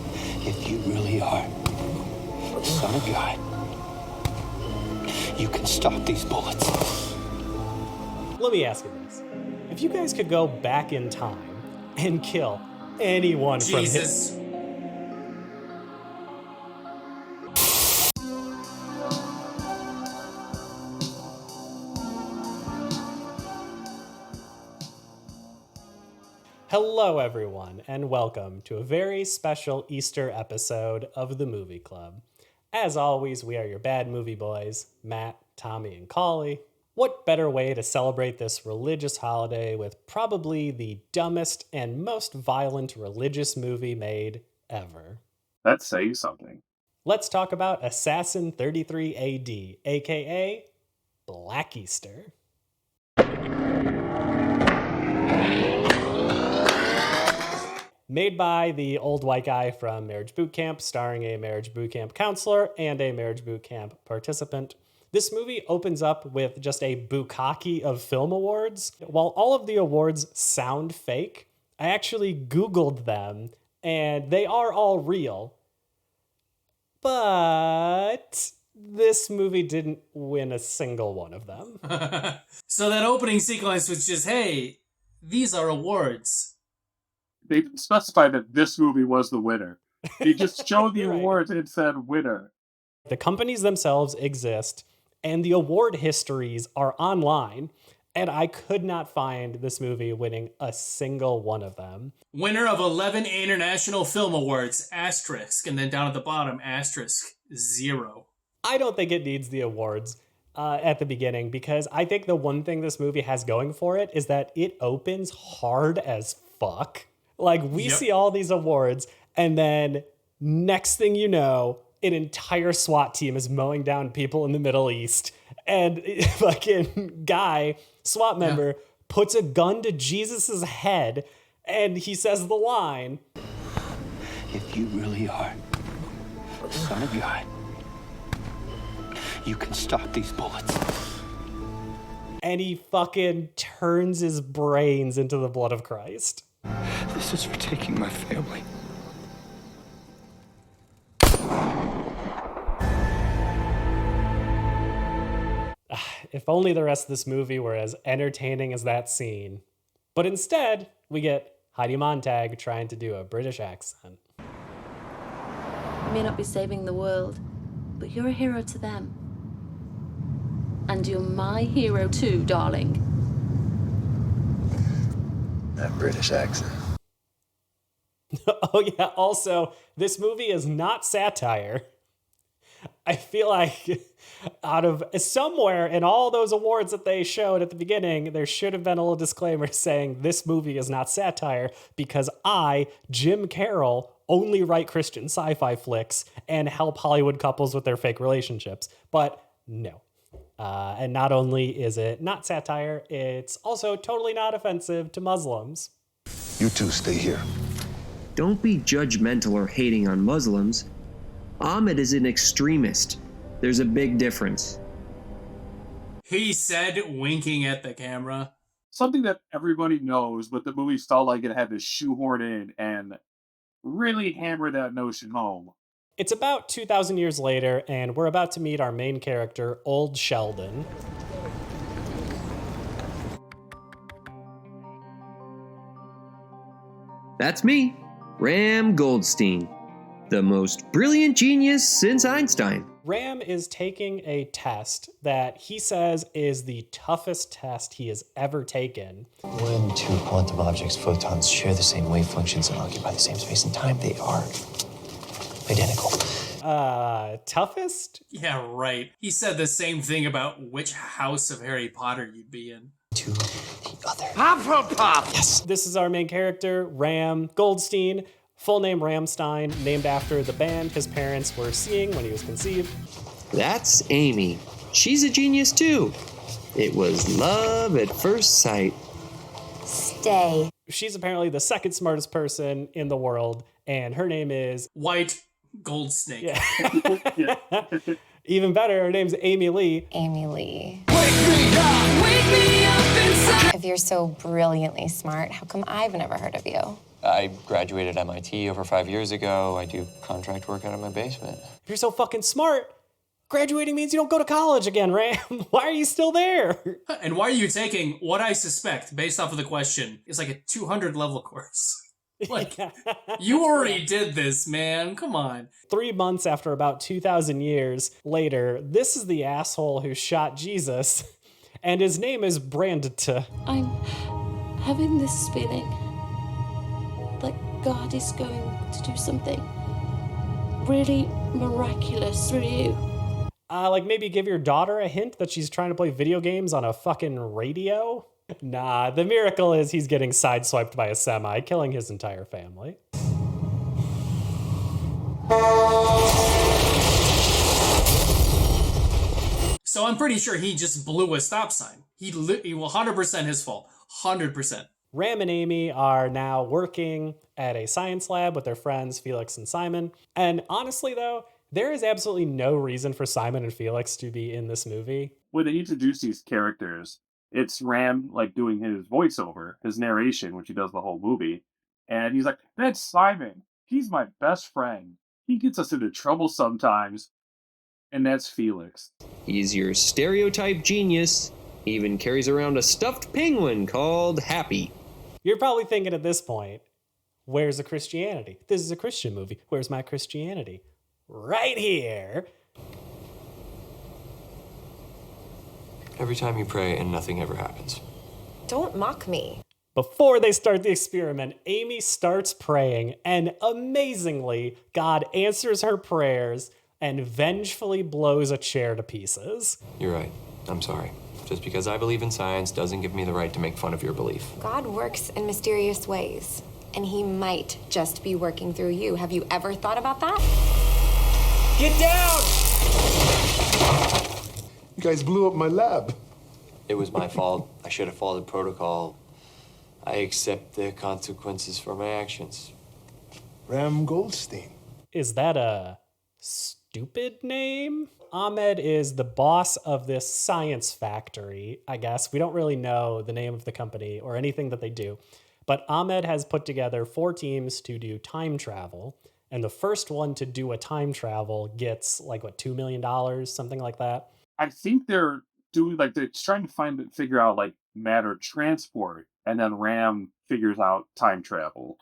If you really are the Son of God, you can stop these bullets. Let me ask you this. If you guys could go back in time and kill anyone from Jesus. Hello, everyone, and welcome to a very special Easter episode of the Movie Club. As always, we are your bad movie boys, Matt, Tommy, and Collie. What better way to celebrate this religious holiday with probably the dumbest and most violent religious movie made ever? That's saying something. Let's talk about Assassin 33 AD, aka Black Easter. Made by the old white guy from Marriage Boot Camp, starring a Marriage Boot Camp counselor and a Marriage Boot Camp participant. This movie opens up with just a bukkake of film awards. While all of the awards sound fake, I actually Googled them, and they are all real. But this movie didn't win a single one of them. So that opening sequence was just, hey, these are awards. They didn't specify that this movie was the winner. They just showed the Right. awards and said winner. The companies themselves exist, and the award histories are online, and I could not find this movie winning a single one of them. Winner of 11 International Film Awards, asterisk, and then down at the bottom, asterisk, 0. I don't think it needs the awards at the beginning, because I think the one thing this movie has going for it is that it opens hard as fuck. Like, we see all these awards, and then next thing you know, an entire SWAT team is mowing down people in the Middle East, and fucking guy, SWAT member, puts a gun to Jesus's head, and he says the line, If you really are the Son of God, you can stop these bullets. and he fucking turns his brains into the blood of Christ. This is for taking my family. If only the rest of this movie were as entertaining as that scene. But instead, we get Heidi Montag trying to do a British accent. You may not be saving the world, but you're a hero to them. And you're my hero too, darling. That British accent. Oh yeah, also, this movie is not satire. I feel like out of somewhere in all those awards that they showed at the beginning, there should have been a little disclaimer saying this movie is not satire because I, Jim Carroll, only write Christian sci-fi flicks and help Hollywood couples with their fake relationships. But no. And not only is it not satire, it's also totally not offensive to Muslims. You two stay here. Don't be judgmental or hating on Muslims. Ahmed is an extremist. There's a big difference. He said, winking at the camera. Something that everybody knows, but the movie felt like it had to shoehorn in and really hammer that notion home. It's about 2,000 years later, and we're about to meet our main character, Old Sheldon. That's me, Ram Goldstein, the most brilliant genius since Einstein. Ram is taking a test that he says is the toughest test he has ever taken. When two quantum objects, photons, share the same wave functions and occupy the same space and time, they are identical. Toughest? Yeah, right. He said the same thing about which house of Harry Potter you'd be in. To the other. Hufflepuff! Yes. This is our main character, Ram Goldstein, full name Ramstein, named after the band his parents were seeing when he was conceived. That's Amy. She's a genius too. It was love at first sight. Stay. She's apparently the second smartest person in the world, and her name is... White Gold Snake. Yeah. Even better, her name's Amy Lee. Amy Lee. Wake me up! If you're so brilliantly smart, how come I've never heard of you? I graduated MIT over 5 years ago. I do contract work out of my basement. If you're so fucking smart, graduating means you don't go to college again, Ram. Why are you still there? And why are you taking what I suspect, based off of the question, is like a 200 level course? Like, you already did this, man. Come on. 3 months after about 2,000 years later, this is the asshole who shot Jesus, and his name is Brandita. I'm having this feeling like God is going to do something really miraculous through you. Like maybe give your daughter a hint that she's trying to play video games on a fucking radio? Nah, the miracle is he's getting sideswiped by a semi, killing his entire family. So I'm pretty sure he just blew a stop sign. He 100% his fault. 100%. Ram and Amy are now working at a science lab with their friends Felix and Simon. And honestly, though, there is absolutely no reason for Simon and Felix to be in this movie. When they introduce these characters, it's Ram like doing his voiceover, his narration, which he does the whole movie. And he's like, "That's Simon. He's my best friend. He gets us into trouble sometimes." And that's Felix. He's your stereotype genius. He even carries around a stuffed penguin called Happy. You're probably thinking at this point, where's the Christianity? This is a Christian movie. Where's my Christianity? Right here. Every time you pray and nothing ever happens. Don't mock me. Before they start the experiment, Amy starts praying, and amazingly, God answers her prayers and vengefully blows a chair to pieces. You're right. I'm sorry. Just because I believe in science doesn't give me the right to make fun of your belief. God works in mysterious ways, and he might just be working through you. Have you ever thought about that? Get down! You guys blew up my lab. It was my fault. I should have followed protocol. I accept the consequences for my actions. Ram Goldstein. Is that a stupid name? Ahmed is the boss of this science factory, I guess. We don't really know the name of the company or anything that they do. But Ahmed has put together 4 teams to do time travel. And the first one to do a time travel gets like, what, $2 million, something like that? I think they're doing like they're trying to figure out like matter transport, and then Ram figures out time travel.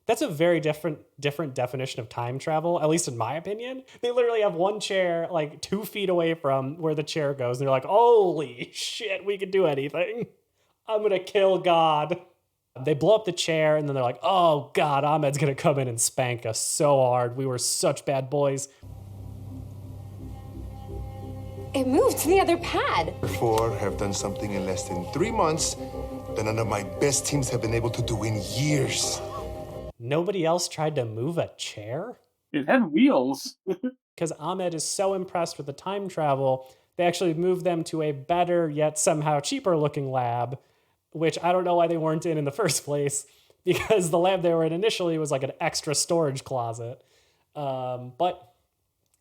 That's a very different definition of time travel, at least in my opinion. They literally have one chair like 2 feet away from where the chair goes, and they're like, holy shit, we can do anything. I'm gonna kill God. They blow up the chair, and then they're like, oh God, Ahmed's gonna come in and spank us so hard. We were such bad boys. It moved to the other pad. Therefore, have done something in less than 3 months that none of my best teams have been able to do in years. Nobody else tried to move a chair? It had wheels. Because Ahmed is so impressed with the time travel, they actually moved them to a better yet somehow cheaper looking lab, which I don't know why they weren't in the first place, because the lab they were in initially was like an extra storage closet. But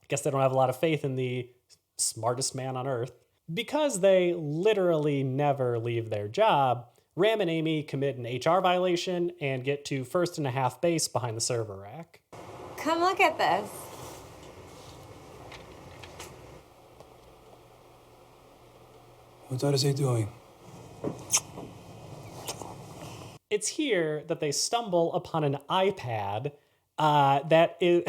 I guess they don't have a lot of faith in the smartest man on earth. Because they literally never leave their job, Ram and Amy commit an HR violation and get to 1st and a half base behind the server rack. Come look at this. What are they doing? It's here that they stumble upon an iPad that is...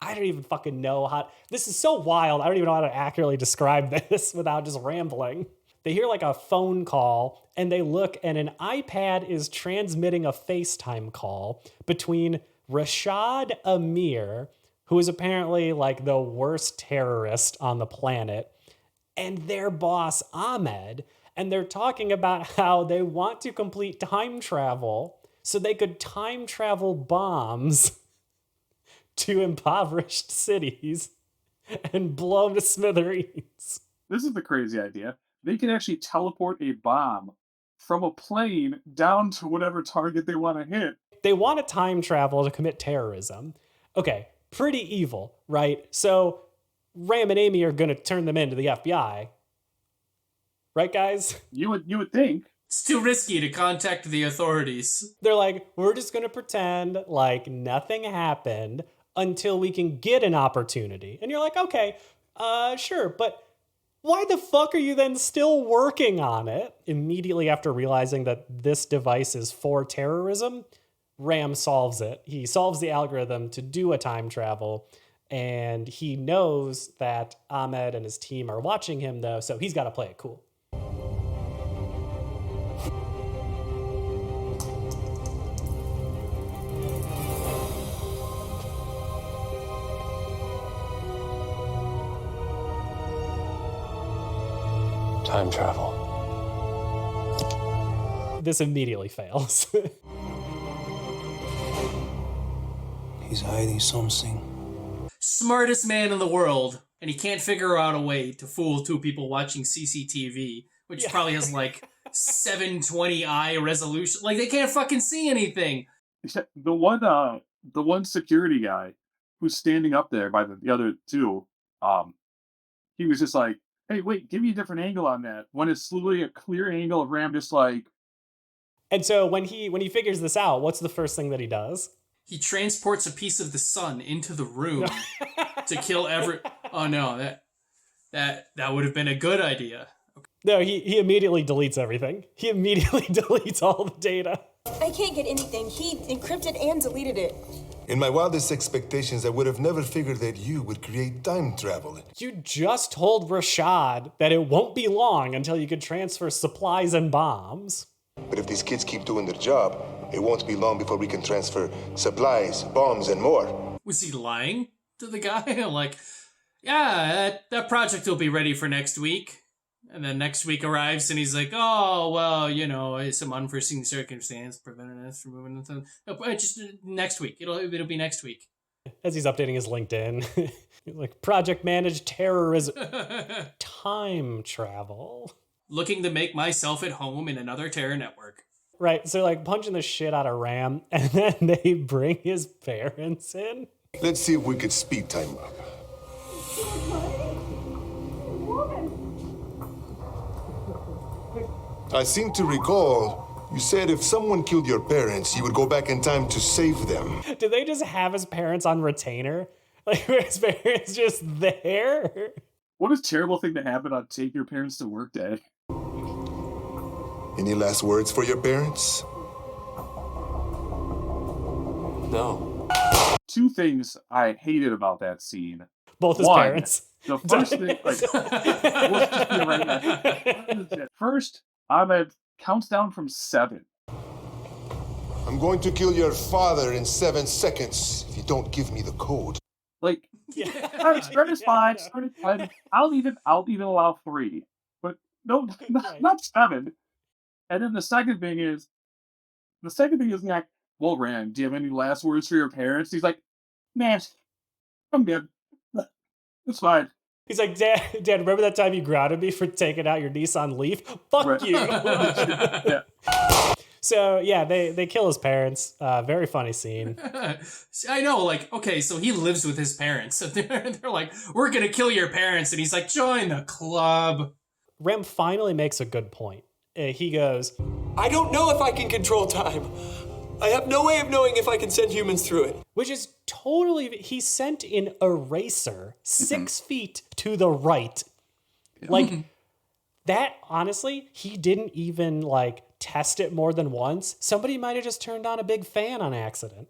I don't even fucking know how... This is so wild. I don't even know how to accurately describe this without just rambling. They hear like a phone call and they look and an iPad is transmitting a FaceTime call between Rashad Amir, who is apparently like the worst terrorist on the planet, and their boss Ahmed. And they're talking about how they want to complete time travel so they could time travel bombs to impoverished cities and blow them to smithereens. This is the crazy idea. They can actually teleport a bomb from a plane down to whatever target they want to hit. They want to time travel to commit terrorism. Okay, pretty evil, right? So Ram and Amy are going to turn them into the FBI. Right, guys? You would think. It's too risky to contact the authorities. They're like, we're just going to pretend like nothing happened until we can get an opportunity. And you're like, okay, sure, but why the fuck are you then still working on it? Immediately after realizing that this device is for terrorism, Ram solves it. He solves the algorithm to do a time travel, and he knows that Ahmed and his team are watching him, though, so he's got to play it cool. Time travel. This immediately fails. He's hiding something. Smartest man in the world, and he can't figure out a way to fool two people watching CCTV, which probably has like 720i resolution. Like, they can't fucking see anything. The one security guy who's standing up there by the other two, he was just like, hey, wait, give me a different angle on that. When it's literally a clear angle of Ram just like... And so when he figures this out, what's the first thing that he does? He transports a piece of the sun into the room to kill every... Oh no, that would have been a good idea. Okay. No, he immediately deletes everything. He immediately deletes all the data. I can't get anything. He encrypted and deleted it. In my wildest expectations, I would have never figured that you would create time travel. You just told Rashad that it won't be long until you could transfer supplies and bombs. But if these kids keep doing their job, it won't be long before we can transfer supplies, bombs, and more. Was he lying to the guy? Like, yeah, that project will be ready for next week. And then next week arrives and he's like, oh, well, you know, some unforeseen circumstance prevented us from moving into... No, just next week. It'll be next week. As he's updating his LinkedIn. He's like, project managed terrorism. Time travel. Looking to make myself at home in another terror network. Right, so like punching the shit out of Ram, and then they bring his parents in. Let's see if we could speed time up. I seem to recall you said if someone killed your parents, you would go back in time to save them. Did they just have his parents on retainer? Like, were his parents just there? What a terrible thing to happen on Take Your Parents to Work Day. Any last words for your parents? No. Two things I hated about that scene. Both his One, parents. The first thing, like, let's just be right now. First, Ahmed counts down from 7. I'm going to kill your father in 7 seconds if you don't give me the code. Like, start is fine. Start is fine. I'll even allow 3, but no, not 7. And then the second thing is like, well, Rand, do you have any last words for your parents? He's like, man, I'm good. It's fine. He's like, Dad, remember that time you grounded me for taking out your Nissan Leaf? Fuck Right. you. Yeah. So, yeah, they kill his parents. Very funny scene. I know, like, okay, so he lives with his parents. So they're like, we're going to kill your parents. And he's like, join the club. Rem finally makes a good point. He goes, I don't know if I can control time. I have no way of knowing if I can send humans through it. which is totally, he sent an eraser 6 feet to the right. Like, that, honestly, he didn't even, like, test it more than once. Somebody might have just turned on a big fan on accident.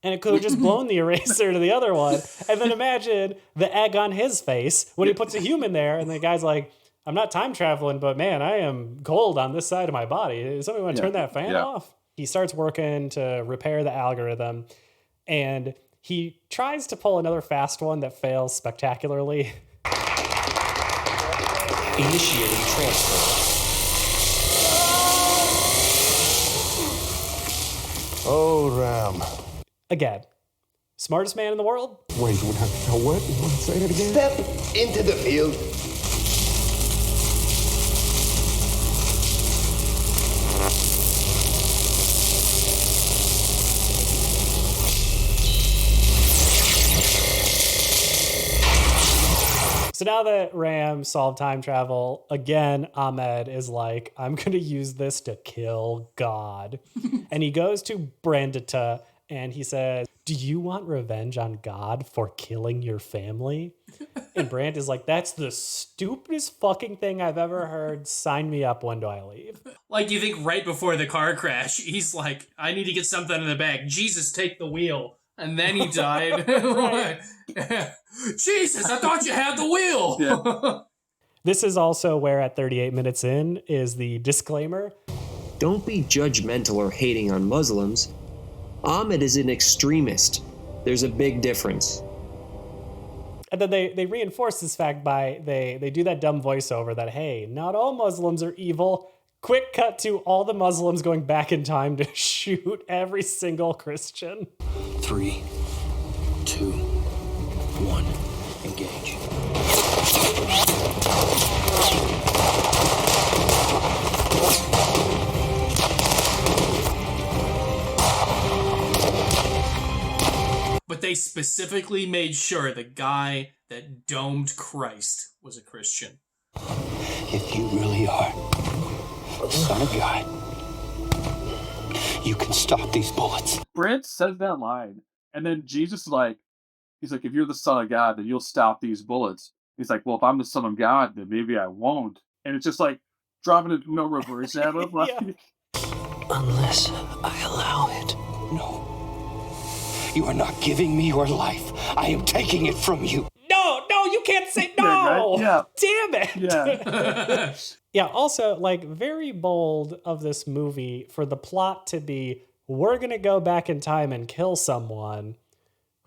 And it could have just blown the eraser to the other one. And then imagine the egg on his face when he puts a human there, and the guy's like, I'm not time traveling, but man, I am cold on this side of my body. Does somebody want to turn that fan off? He starts working to repair the algorithm, and he tries to pull another fast one that fails spectacularly. Initiating transfer. Oh, Ram. Again, smartest man in the world? Wait, what? Say that again? Step into the field. So now now that Ram solved time travel, again, Ahmed is like, I'm going to use this to kill God. And he goes to Brandita and he says, do you want revenge on God for killing your family? And Brand is like, that's the stupidest fucking thing I've ever heard. Sign me up. When do I leave? Like, you think right before the car crash, he's like, I need to get something in the bag. Jesus, take the wheel. And then he died. Jesus, I thought you had the wheel. Yeah. This is also where at 38 minutes in is the disclaimer. Don't be judgmental or hating on Muslims. Ahmed is an extremist. There's a big difference. And then they reinforce this fact by they do that dumb voiceover that, hey, not all Muslims are evil. Quick cut to all the Muslims going back in time to shoot every single Christian. 3, 2, 1, engage. But they specifically made sure the guy that domed Christ was a Christian. If you really are the Son of God, you can stop these bullets. Brent says that line, and then Jesus is like, he's like, if you're the Son of God, then you'll stop these bullets. He's like, well, if I'm the Son of God, then maybe I won't. And it's just like dropping it no reverse at him. Like, Unless I allow it. No. You are not giving me your life. I am taking it from you. No, you can't say no. Right? Yeah. Damn it. Yeah. Yeah, also, like, very bold of this movie for the plot to be, we're going to go back in time and kill someone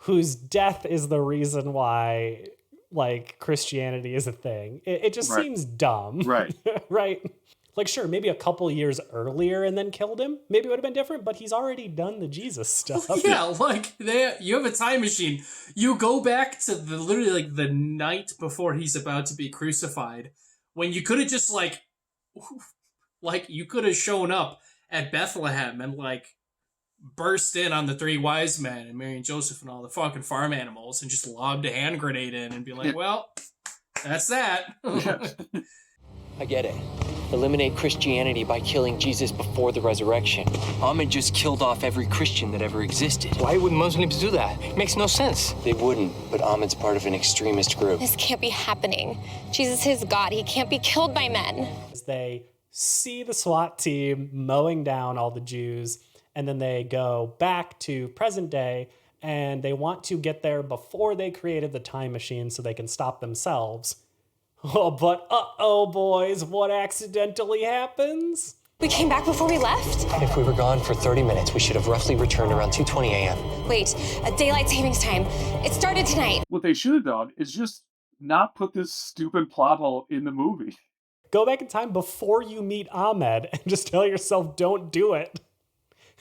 whose death is the reason why, like, Christianity is a thing. It just seems dumb. Right. Right? Like, sure, maybe a couple years earlier and then killed him. Maybe it would have been different, but he's already done the Jesus stuff. Yeah, like, you have a time machine. You go back to literally, like, the night before he's about to be crucified, when you could have just, like, you could have shown up at Bethlehem and, like, burst in on the three wise men and Mary and Joseph and all the fucking farm animals and just lobbed a hand grenade in and be like, well, that's that. I get it. Eliminate Christianity by killing Jesus before the resurrection. Ahmed just killed off every Christian that ever existed. Why would Muslims do that? It makes no sense. They wouldn't, but Ahmed's part of an extremist group. This can't be happening. Jesus is God. He can't be killed by men. They see the SWAT team mowing down all the Jews, and then they go back to present day, and they want to get there before they created the time machine so they can stop themselves. Oh, but uh-oh, boys, what accidentally happens? We came back before we left? If we were gone for 30 minutes, we should have roughly returned around 2:20 a.m. Wait, daylight savings time. It started tonight. what they should have done is just not put this stupid plot hole in the movie. Go back in time before you meet Ahmed and just tell yourself, don't do it.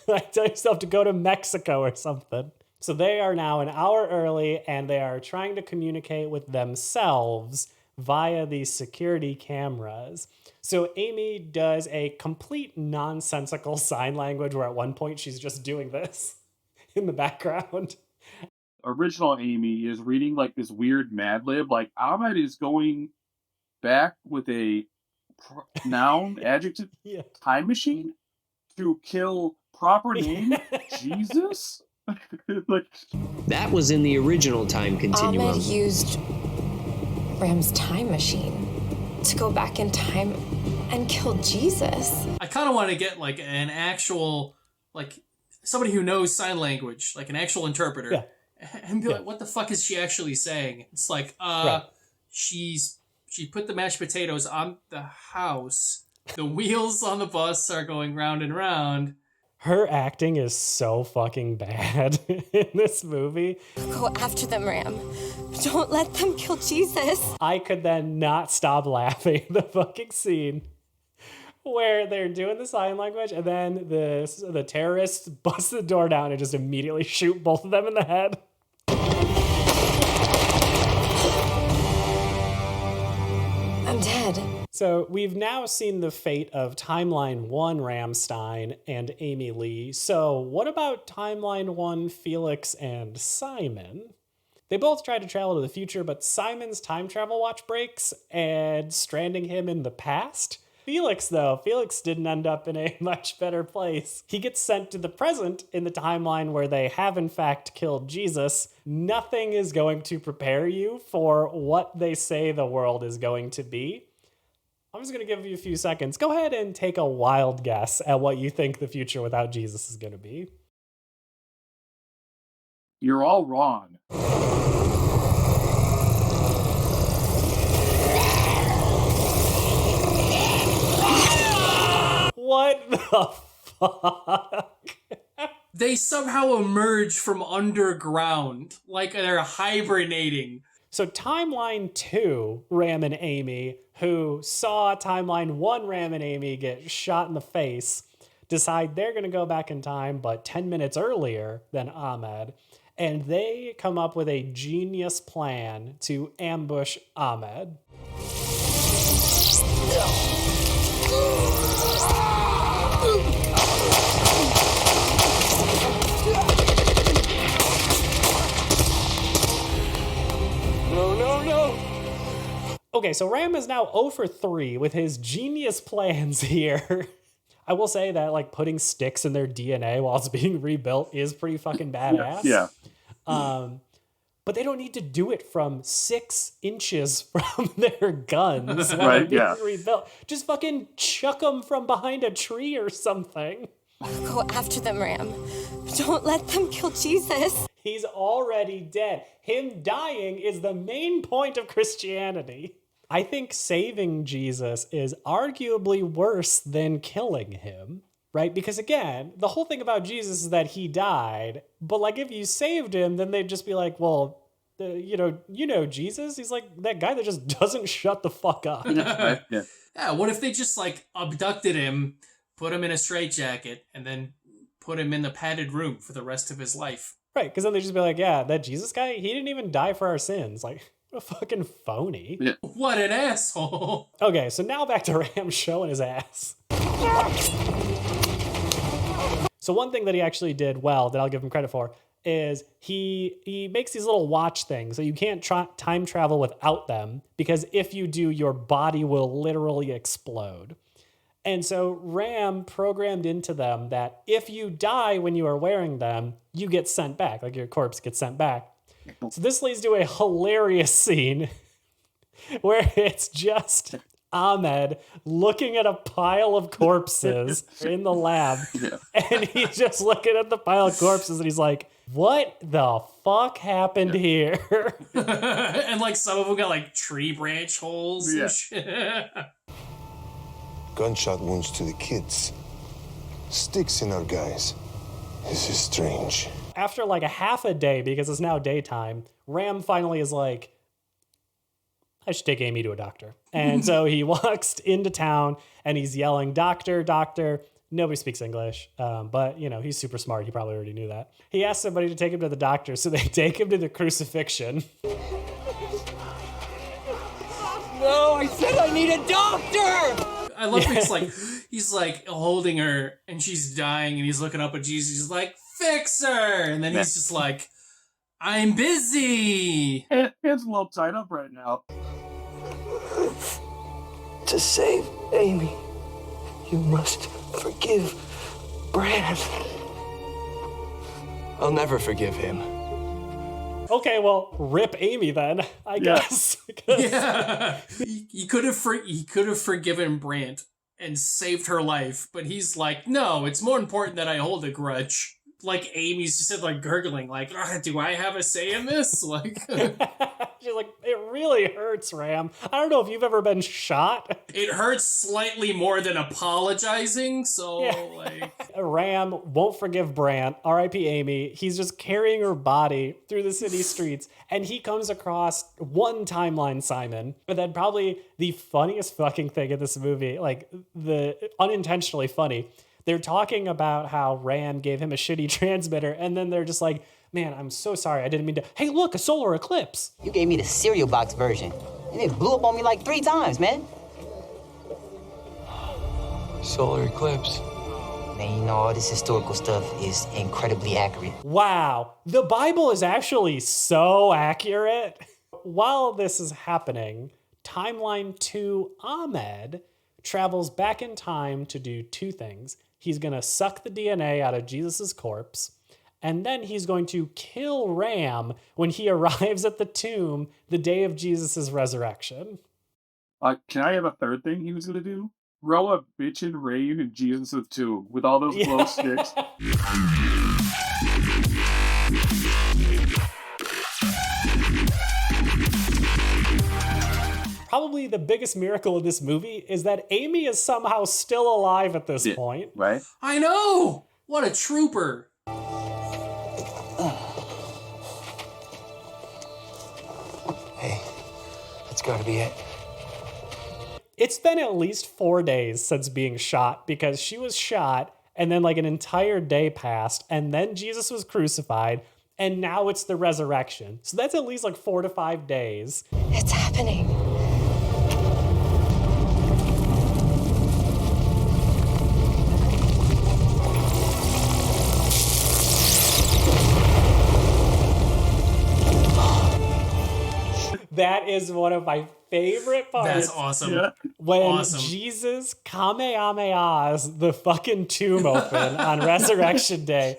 Like, tell yourself to go to Mexico or something. So they are now an hour early, and they are trying to communicate with themselves via these security cameras. So Amy does a complete nonsensical sign language where at one point she's just doing this in the background. Original Amy is reading like this weird Mad Lib. Like Ahmed is going back with a noun, adjective, time machine to kill proper name Jesus. Like That was in the original time continuum. Ahmed used Ram's time machine to go back in time and kill Jesus. I kind of want to get, like, an actual, like, somebody who knows sign language, like an actual interpreter, and be like, what the fuck is she actually saying? It's like, she put the mashed potatoes on the house. The wheels on the bus are going round and round. Her acting is so fucking bad in this movie. Go after them, Ram. Don't let them kill Jesus. I could then not stop laughing at the fucking scene where they're doing the sign language and then the terrorists bust the door down and just immediately shoot both of them in the head. I'm dead. So we've now seen the fate of Timeline 1 Ramstein and Amy Lee. So what about Timeline 1 Felix and Simon? They both try to travel to the future, but Simon's time travel watch breaks and stranding him in the past. Felix didn't end up in a much better place. He gets sent to the present in the timeline where they have in fact killed Jesus. Nothing is going to prepare you for what they say the world is going to be. I'm just going to give you a few seconds. Go ahead and take a wild guess at what you think the future without Jesus is going to be. You're all wrong. What the fuck? They somehow emerge from underground, like they're hibernating. So Timeline 2, Ram and Amy, who saw Timeline 1 Ram and Amy get shot in the face, decide they're going to go back in time, but 10 minutes earlier than Ahmed. And they come up with a genius plan to ambush Ahmed. No. Okay, so Ram is now 0 for 3 with his genius plans here. I will say that like putting sticks in their DNA while it's being rebuilt is pretty fucking badass. Yeah. But they don't need to do it from 6 inches from their guns while Right, they're yeah. being rebuilt. Just fucking chuck them from behind a tree or something. Go after them, Ram. Don't let them kill Jesus. He's already dead. Him dying is the main point of Christianity. I think saving Jesus is arguably worse than killing him, right? Because again, the whole thing about Jesus is that he died, but like if you saved him, then they'd just be like, well, you know Jesus? He's like that guy that just doesn't shut the fuck up. Yeah, what if they just like abducted him, put him in a straitjacket, and then put him in the padded room for the rest of his life? Right, because then they just be like, yeah, that Jesus guy, he didn't even die for our sins. Like, what a fucking phony. Yeah. What an asshole. Okay, so now back to Ram showing his ass. So one thing that he actually did well, that I'll give him credit for, is he makes these little watch things. So you can't time travel without them, because if you do, your body will literally explode. And so Ram programmed into them that if you die when you are wearing them, you get sent back, like your corpse gets sent back. So this leads to a hilarious scene where it's just Ahmed looking at a pile of corpses in the lab. Yeah. And he's just looking at the pile of corpses and he's like, what the fuck happened here? And like some of them got like tree branch holes and shit. Gunshot wounds to the kids. Sticks in our guys. This is strange. After like a half a day, because it's now daytime, Ram finally is like, I should take Amy to a doctor. And so he walks into town and he's yelling, doctor, doctor. Nobody speaks English, but you know, he's super smart. He probably already knew that. He asked somebody to take him to the doctor, so they take him to the crucifixion. No, I said I need a doctor! I love he's like holding her and she's dying and he's looking up at Jesus. He's like, fix her! And then he's just like, I'm busy! Hands a little tied up right now. To save Amy, you must forgive Brad. I'll never forgive him. Okay, well, rip Amy then, I guess. Yeah. He could have forgiven Brandt and saved her life, but he's like, no, it's more important that I hold a grudge. Like Amy's just like gurgling, like, do I have a say in this? Like, she's like, it really hurts, Ram. I don't know if you've ever been shot. It hurts slightly more than apologizing, so like, Ram won't forgive Brandt. R.I.P. Amy. He's just carrying her body through the city streets, and he comes across one timeline Simon. But then probably the funniest fucking thing in this movie, like the unintentionally funny. They're talking about how Ram gave him a shitty transmitter, and then they're just like, man, I'm so sorry. I didn't mean to. Hey, look, a solar eclipse. You gave me the cereal box version, and it blew up on me like 3 times, man. Solar eclipse. Man, you know, all this historical stuff is incredibly accurate. Wow, the Bible is actually so accurate. While this is happening, Timeline 2 Ahmed travels back in time to do two things. He's going to suck the DNA out of Jesus' corpse, and then he's going to kill Ram when he arrives at the tomb the day of Jesus' resurrection. Can I have a third thing he was going to do? Throw a bitchin' rain in Jesus' tomb with all those glow sticks. Probably the biggest miracle of this movie is that Amy is somehow still alive at this point. Right? I know! What a trooper! Hey, that's gotta be it. It's been at least 4 days since being shot because she was shot and then like an entire day passed and then Jesus was crucified and now it's the resurrection. So that's at least like 4 to 5 days. It's happening. That is one of my favorite parts. That's awesome. Yeah. When Jesus kamehamehas the fucking tomb open on Resurrection Day.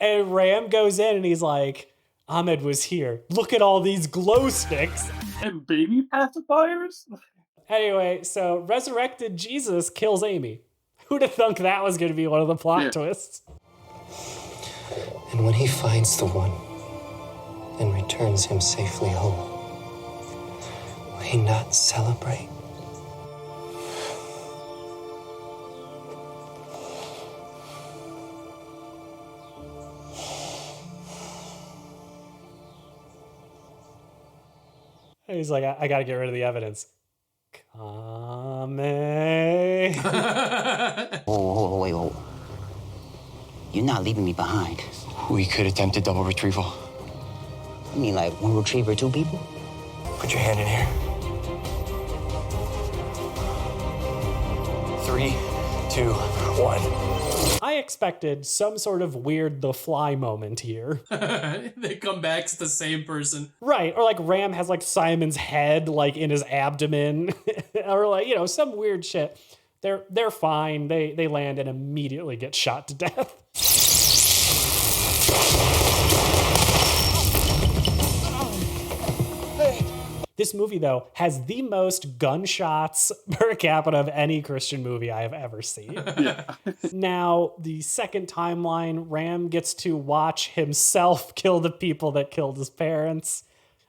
And Ram goes in and he's like, Ahmed was here. Look at all these glow sticks. And baby pacifiers? Anyway, so resurrected Jesus kills Amy. Who'd have thunk that was going to be one of the plot twists? And when he finds the one and returns him safely home, will he not celebrate? And he's like, I got to get rid of the evidence. Kame. Wait. You're not leaving me behind. We could attempt a double retrieval. You mean like one retriever, two people? Put your hand in here. 3, 2, 1. I expected some sort of weird The Fly moment here. They come back, it's the same person. Right, or like Ram has like Simon's head like in his abdomen. Or like, you know, some weird shit. They're fine. They land and immediately get shot to death. This movie, though, has the most gunshots per capita of any Christian movie I have ever seen. Now, the second timeline, Ram gets to watch himself kill the people that killed his parents.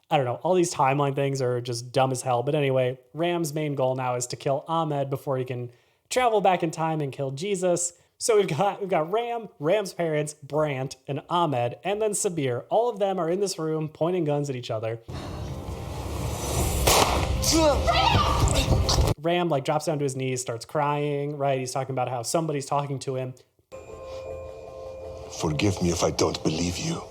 I don't know. All these timeline things are just dumb as hell. But anyway, Ram's main goal now is to kill Ahmed before he can travel back in time and kill Jesus. So we've got Ram, Ram's parents, Brant, and Ahmed, and then Sabir. All of them are in this room pointing guns at each other. Ram like drops down to his knees, starts crying, right? He's talking about how somebody's talking to him. Forgive me if I don't believe you.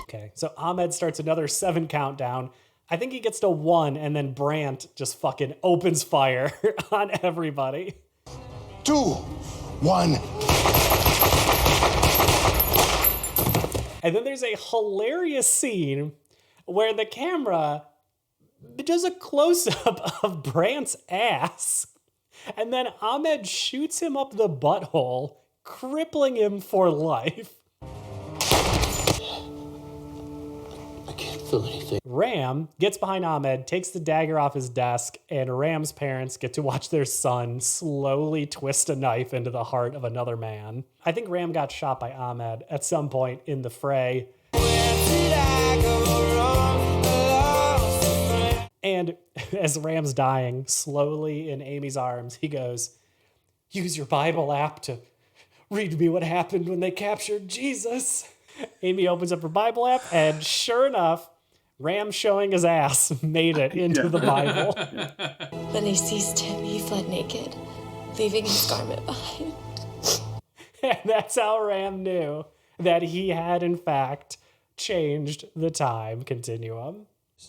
Okay, so Ahmed starts another 7 countdown. I think he gets to 1, and then Brant just fucking opens fire on everybody. 2, 1. And then there's a hilarious scene where the camera does a close-up of Brant's ass, and then Ahmed shoots him up the butthole, crippling him for life. I can't feel anything. Ram gets behind Ahmed, takes the dagger off his desk, and Ram's parents get to watch their son slowly twist a knife into the heart of another man. I think Ram got shot by Ahmed at some point in the fray. And as Ram's dying slowly in Amy's arms, he goes, "Use your Bible app to read me what happened when they captured Jesus." Amy opens up her Bible app, and sure enough, Ram showing his ass made it into the Bible. When they seized him, he fled naked, leaving his garment behind. And that's how Ram knew that he had, in fact, changed the time continuum.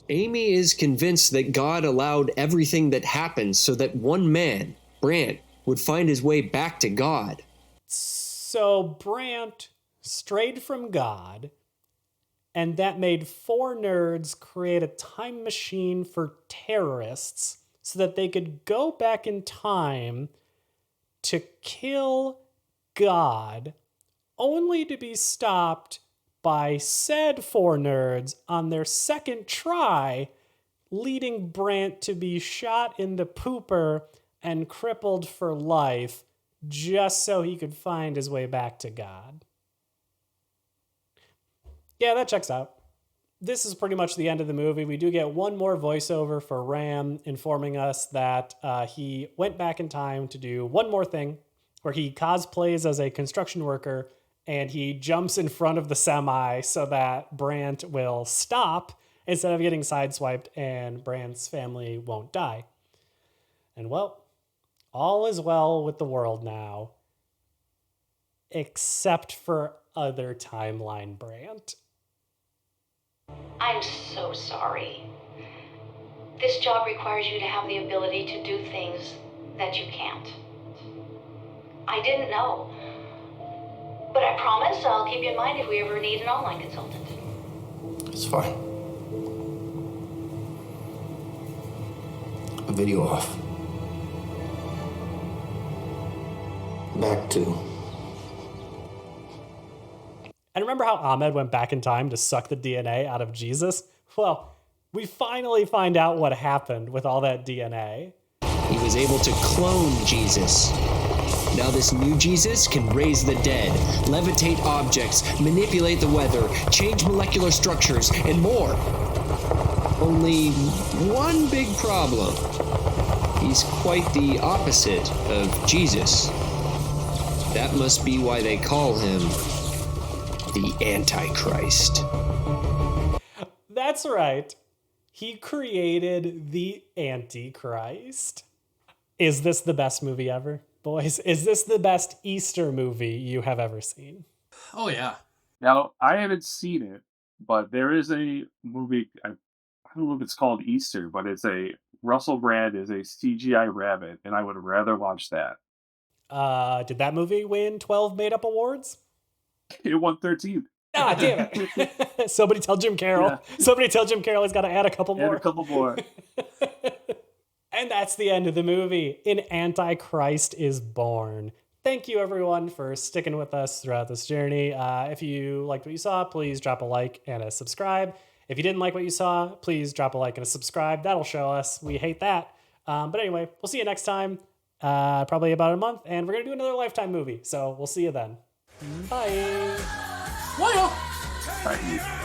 Amy is convinced that God allowed everything that happened so that one man, Brant, would find his way back to God. So Brant strayed from God, and that made 4 nerds create a time machine for terrorists so that they could go back in time to kill God, only to be stopped by said 4 nerds on their second try, leading Brant to be shot in the pooper and crippled for life just so he could find his way back to God. Yeah, that checks out. This is pretty much the end of the movie. We do get one more voiceover for Ram informing us that he went back in time to do one more thing where he cosplays as a construction worker and he jumps in front of the semi so that Brant will stop instead of getting sideswiped and Brant's family won't die. And well, all is well with the world now, except for other timeline Brant. I'm so sorry. This job requires you to have the ability to do things that you can't. I didn't know. But I promise I'll keep you in mind if we ever need an online consultant. It's fine. A video off. Back to... And remember how Ahmed went back in time to suck the DNA out of Jesus? Well, we finally find out what happened with all that DNA. He was able to clone Jesus. Now this new Jesus can raise the dead, levitate objects, manipulate the weather, change molecular structures, and more. Only one big problem. He's quite the opposite of Jesus. That must be why they call him the Antichrist. That's right. He created the Antichrist. Is this the best movie ever, boys? Is this the best Easter movie you have ever seen? Oh, yeah. Now, I haven't seen it, but there is a movie, I don't know if it's called Easter, but it's a Russell Brand is a CGI rabbit, and I would rather watch that. Did that movie win 12 made-up awards? It won 13. Ah, damn it. Somebody tell Jim Carroll. Yeah. Somebody tell Jim Carroll he's got to add a couple more. Add a couple more. And that's the end of the movie. An Antichrist is born. Thank you, everyone, for sticking with us throughout this journey. If you liked what you saw, please drop a like and a subscribe. If you didn't like what you saw, please drop a like and a subscribe. That'll show us. We hate that. But anyway, we'll see you next time, probably about a month, and we're going to do another Lifetime movie. So we'll see you then. Bye. Bye. Bye.